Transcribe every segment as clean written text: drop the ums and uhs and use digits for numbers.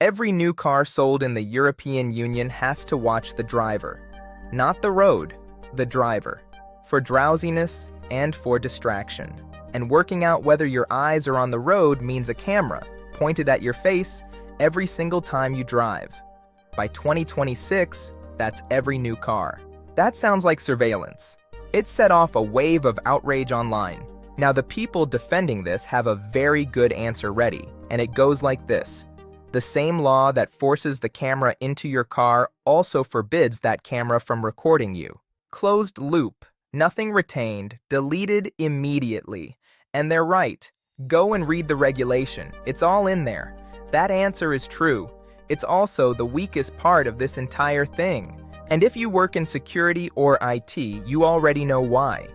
Every new car sold in the European Union has to watch the driver. Not the road, the driver. For drowsiness and for distraction. And working out whether your eyes are on the road means a camera pointed at your face every single time you drive. By 2026, that's every new car. That sounds like surveillance. It set off a wave of outrage online. Now the people defending this have a very good answer ready, and it goes like this. The same law that forces the camera into your car also forbids that camera from recording you. Closed loop, nothing retained, deleted immediately. And they're right. Go and read the regulation. It's all in there. That answer is true. It's also the weakest part of this entire thing. And if you work in security or IT, you already know why.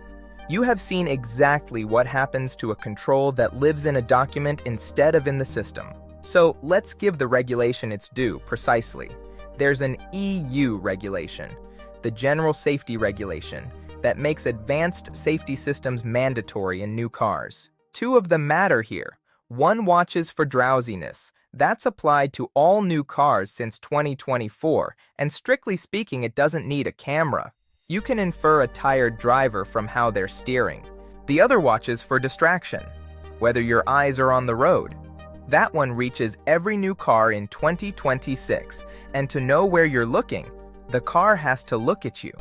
You have seen exactly what happens to a control that lives in a document instead of in the system. So let's give the regulation its due precisely. There's an EU regulation, the General Safety Regulation, that makes advanced safety systems mandatory in new cars. Two of them matter here. One watches for drowsiness. That's applied to all new cars since 2024, and strictly speaking, it doesn't need a camera. You can infer a tired driver from how they're steering. The other watches for distraction, whether your eyes are on the road. That one reaches every new car in 2026, and to know where you're looking, the car has to look at you.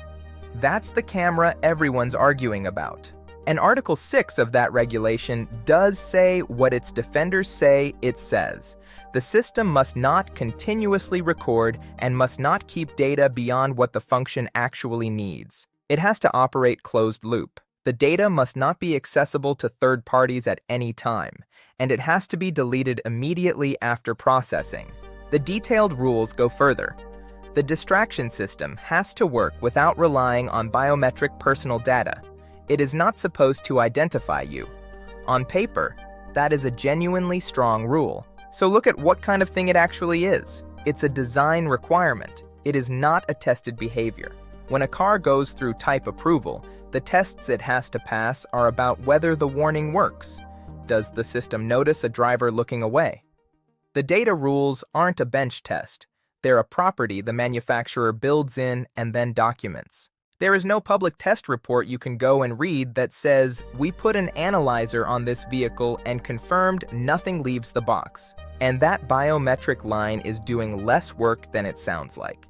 That's the camera everyone's arguing about. And Article 6 of that regulation does say what its defenders say it says. The system must not continuously record and must not keep data beyond what the function actually needs. It has to operate closed loop. The data must not be accessible to third parties at any time, and it has to be deleted immediately after processing. The detailed rules go further. The distraction system has to work without relying on biometric personal data. It is not supposed to identify you. On paper, that is a genuinely strong rule. So look at what kind of thing it actually is. It's a design requirement. It is not a tested behavior. When a car goes through type approval, the tests it has to pass are about whether the warning works. Does the system notice a driver looking away? The data rules aren't a bench test. They're a property the manufacturer builds in and then documents. There is no public test report you can go and read that says, we put an analyzer on this vehicle and confirmed nothing leaves the box. And that biometric line is doing less work than it sounds like.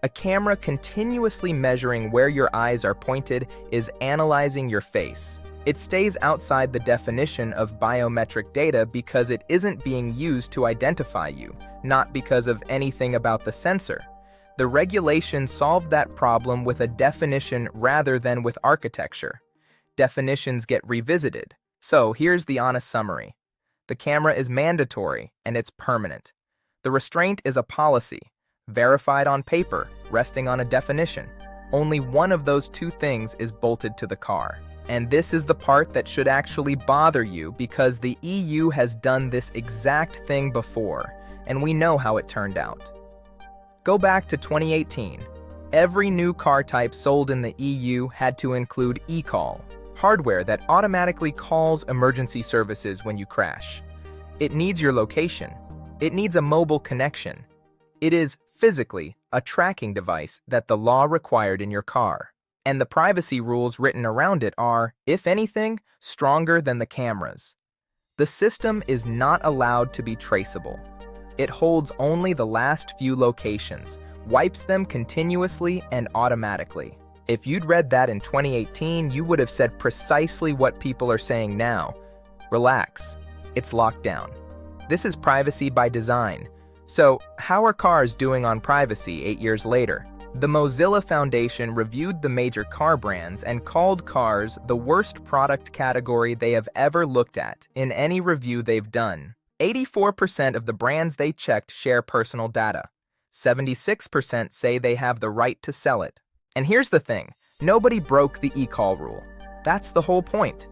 A camera continuously measuring where your eyes are pointed is analyzing your face. It stays outside the definition of biometric data because it isn't being used to identify you, not because of anything about the sensor. The regulation solved that problem with a definition rather than with architecture. Definitions get revisited. So here's the honest summary. The camera is mandatory and it's permanent. The restraint is a policy, verified on paper, resting on a definition. Only one of those two things is bolted to the car. And this is the part that should actually bother you because the EU has done this exact thing before, and we know how it turned out. Go back to 2018. Every new car type sold in the EU had to include eCall, hardware that automatically calls emergency services when you crash. It needs your location. It needs a mobile connection. It is, physically, a tracking device that the law required in your car. And the privacy rules written around it are, if anything, stronger than the cameras. The system is not allowed to be traceable. It holds only the last few locations, wipes them continuously and automatically. If you'd read that in 2018, you would have said precisely what people are saying now. Relax, it's locked down. This is privacy by design. So, how are cars doing on privacy 8 years later? The Mozilla Foundation reviewed the major car brands and called cars the worst product category they have ever looked at in any review they've done. 84% of the brands they checked share personal data. 76% say they have the right to sell it. And here's the thing, nobody broke the eCall rule. That's the whole point.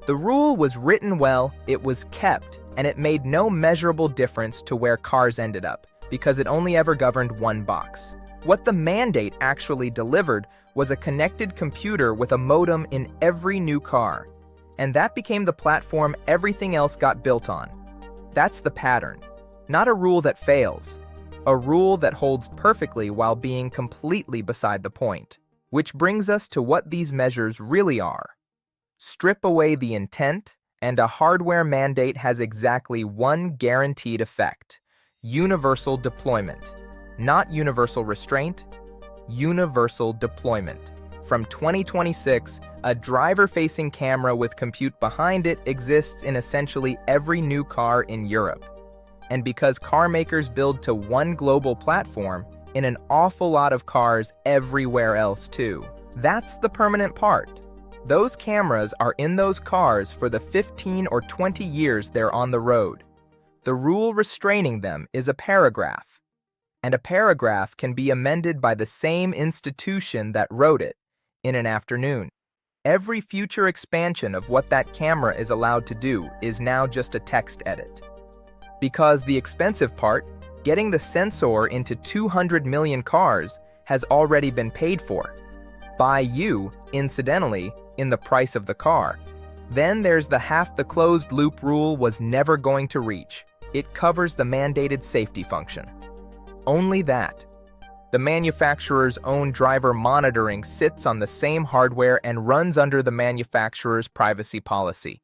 The rule was written well, it was kept, and it made no measurable difference to where cars ended up, because it only ever governed one box. What the mandate actually delivered was a connected computer with a modem in every new car. And that became the platform everything else got built on. That's the pattern. Not a rule that fails, a rule that holds perfectly while being completely beside the point. Which brings us to what these measures really are. Strip away the intent, and a hardware mandate has exactly one guaranteed effect: universal deployment. Not universal restraint, universal deployment. From 2026, a driver-facing camera with compute behind it exists in essentially every new car in Europe. And because car makers build to one global platform, in an awful lot of cars everywhere else too. That's the permanent part. Those cameras are in those cars for the 15 or 20 years they're on the road. The rule restraining them is a paragraph. And a paragraph can be amended by the same institution that wrote it in an afternoon. Every future expansion of what that camera is allowed to do is now just a text edit. Because the expensive part, getting the sensor into 200 million cars, has already been paid for. By you, incidentally, in the price of the car. Then there's the half the closed loop rule was never going to reach. It covers the mandated safety function. Only that. The manufacturer's own driver monitoring sits on the same hardware and runs under the manufacturer's privacy policy.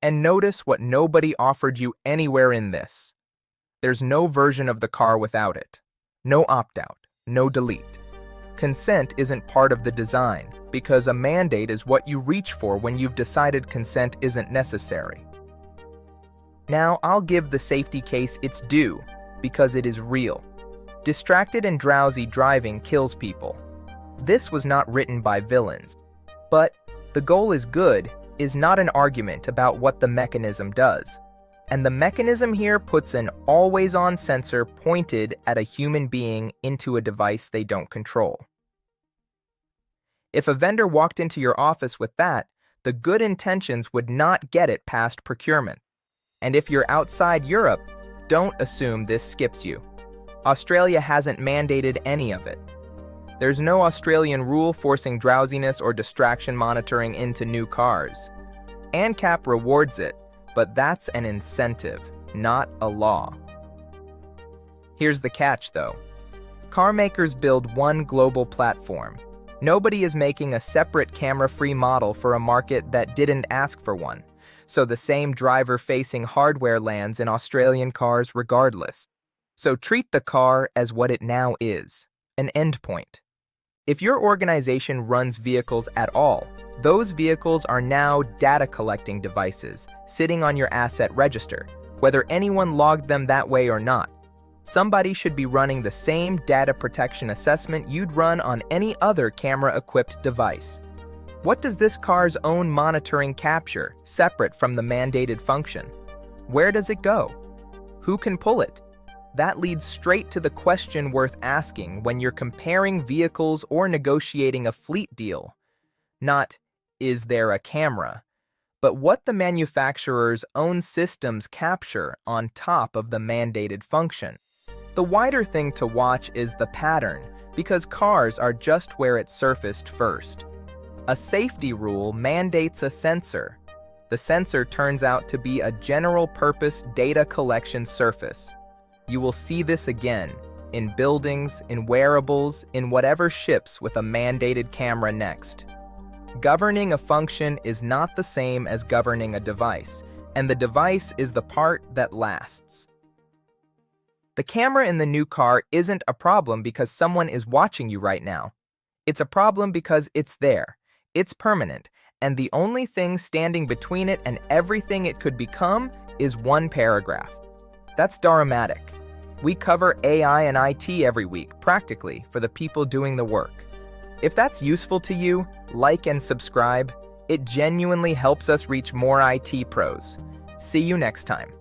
And notice what nobody offered you anywhere in this. There's no version of the car without it. No opt-out, no delete. Consent isn't part of the design, because a mandate is what you reach for when you've decided consent isn't necessary. Now, I'll give the safety case its due, because it is real. Distracted and drowsy driving kills people. This was not written by villains. But the goal is good is not an argument about what the mechanism does. And the mechanism here puts an always-on sensor pointed at a human being into a device they don't control. If a vendor walked into your office with that, the good intentions would not get it past procurement. And if you're outside Europe, don't assume this skips you. Australia hasn't mandated any of it. There's no Australian rule forcing drowsiness or distraction monitoring into new cars. ANCAP rewards it, but that's an incentive, not a law. Here's the catch, though. Car makers build one global platform. Nobody is making a separate camera-free model for a market that didn't ask for one, so the same driver-facing hardware lands in Australian cars regardless. So treat the car as what it now is, an endpoint. If your organization runs vehicles at all, those vehicles are now data collecting devices sitting on your asset register, whether anyone logged them that way or not. Somebody should be running the same data protection assessment you'd run on any other camera-equipped device. What does this car's own monitoring capture, separate from the mandated function? Where does it go? Who can pull it? That leads straight to the question worth asking when you're comparing vehicles or negotiating a fleet deal. Not, is there a camera? But what the manufacturer's own systems capture on top of the mandated function. The wider thing to watch is the pattern, because cars are just where it surfaced first. A safety rule mandates a sensor. The sensor turns out to be a general-purpose data collection surface. You will see this again, in buildings, in wearables, in whatever ships with a mandated camera next. Governing a function is not the same as governing a device, and the device is the part that lasts. The camera in the new car isn't a problem because someone is watching you right now. It's a problem because it's there, it's permanent, and the only thing standing between it and everything it could become is one paragraph. That's dramatic. We cover AI and IT every week, practically, for the people doing the work. If that's useful to you, like and subscribe. It genuinely helps us reach more IT pros. See you next time.